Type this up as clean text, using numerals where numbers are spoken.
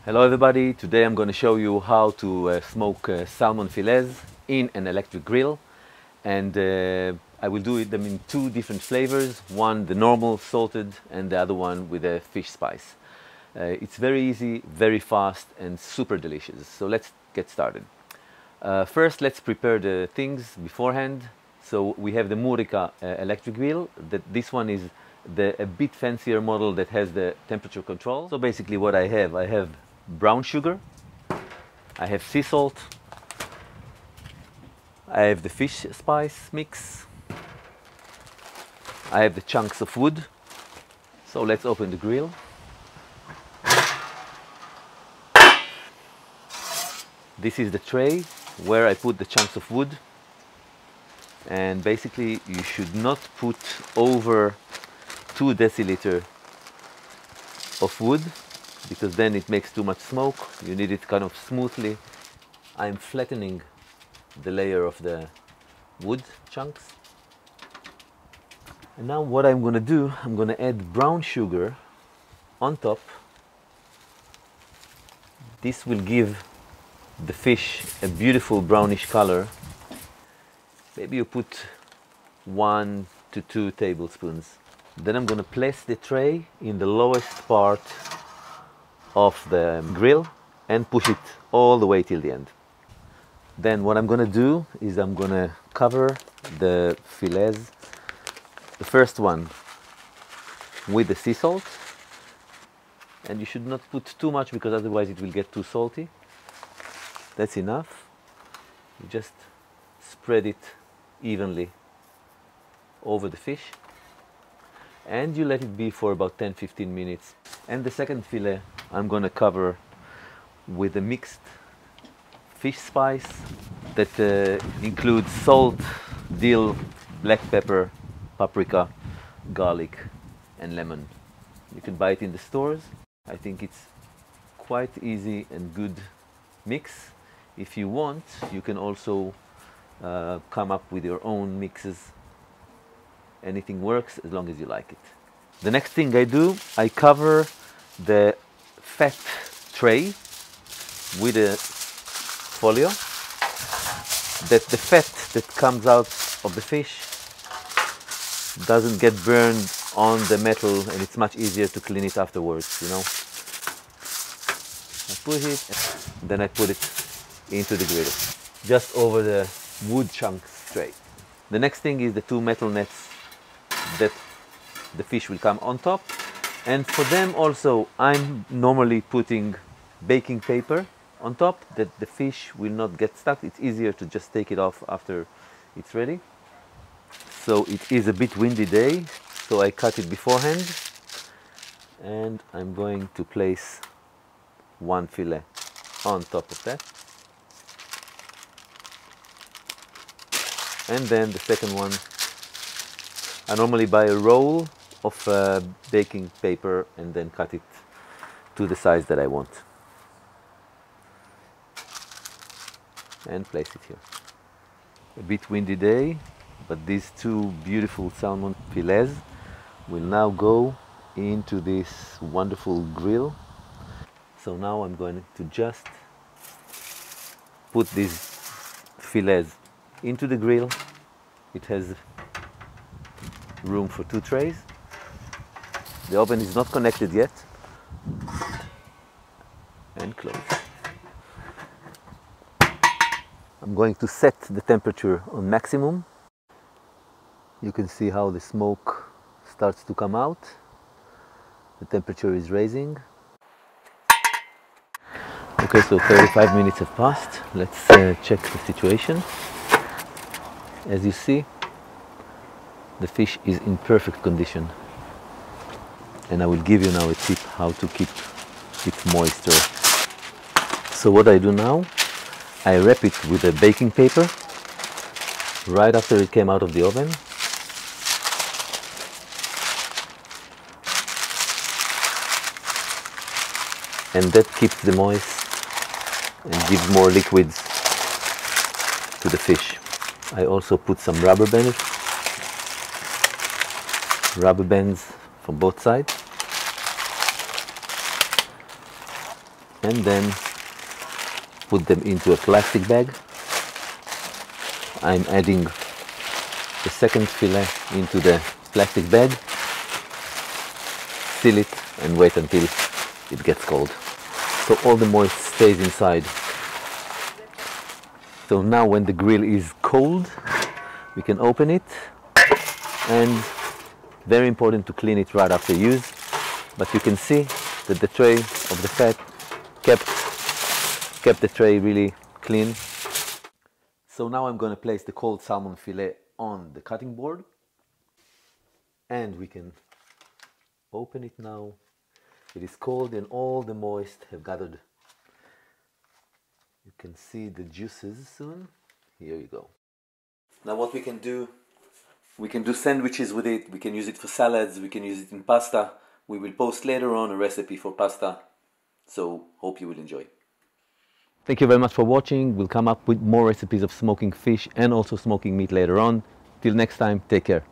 Hello everybody, today I'm going to show you how to smoke salmon fillets in an electric grill, and I will do them in two different flavors, one the normal salted and the other one with a fish spice. It's very easy, very fast and super delicious, so let's get started. First let's prepare the things beforehand. So we have the Murica electric grill. This one is a bit fancier model that has the temperature control. So basically what I have brown sugar, I have sea salt, I have the fish spice mix, I have the chunks of wood. So let's open the grill. This is the tray where I put the chunks of wood, and basically you should not put over 2 deciliter of wood, because then it makes too much smoke. You need it kind of smoothly. I'm flattening the layer of the wood chunks. And now what I'm going to do, I'm going to add brown sugar on top. This will give the fish a beautiful brownish color. Maybe you put 1 to 2 tablespoons. Then I'm going to place the tray in the lowest part of the grill and push it all the way till the end. Then what I'm going to do is I'm going to cover the fillets, the first one with the sea salt, and you should not put too much because otherwise it will get too salty. That's enough. You just spread it evenly over the fish and you let it be for about 10-15 minutes. And the second fillet I'm going to cover with a mixed fish spice that includes salt, dill, black pepper, paprika, garlic and lemon. You can buy it in the stores. I think it's quite easy and good mix. If you want, you can also come up with your own mixes. Anything works as long as you like it. The next thing I do, I cover the fat tray with a folio, that the fat that comes out of the fish doesn't get burned on the metal, and it's much easier to clean it afterwards, you know. I put it, then I put it into the grill, just over the wood chunks tray. The next thing is the 2 metal nets that the fish will come on top, and for them also I'm normally putting baking paper on top that the fish will not get stuck. It's easier to just take it off after it's ready. So it is a bit windy day, so I cut it beforehand, and I'm going to place 1 fillet on top of that, and then the second one. I normally buy a roll of baking paper and then cut it to the size that I want and place it here. A bit windy day, but these 2 beautiful salmon fillets will now go into this wonderful grill. So now I'm going to just put these fillets into the grill. It has room for 2 trays. The oven is not connected yet. And close. I'm going to set the temperature on maximum. You can see how the smoke starts to come out. The temperature is rising. Okay, so 35 minutes have passed. Let's check the situation. As you see, the fish is in perfect condition, and I will give you now a tip how to keep it moisture. So what I do now, I wrap it with a baking paper right after it came out of the oven, and that keeps the moist and gives more liquids to the fish. I also put some rubber bands from both sides. and then put them into a plastic bag. I'm adding the second fillet into the plastic bag, seal it and wait until it gets cold, so all the moist stays inside. So now when the grill is cold, we can open it, and very important to clean it right after use. But you can see that the tray of the fat kept the tray really clean. So now I'm going to place the cold salmon fillet on the cutting board, and we can open it now. It is cold and all the moist have gathered. You can see the juices soon. Here you go. Now what we can do sandwiches with it. We can use it for salads. We can use it in pasta. We will post later on a recipe for pasta. So hope you will enjoy. Thank you very much for watching. We'll come up with more recipes of smoking fish and also smoking meat later on. Till next time, take care.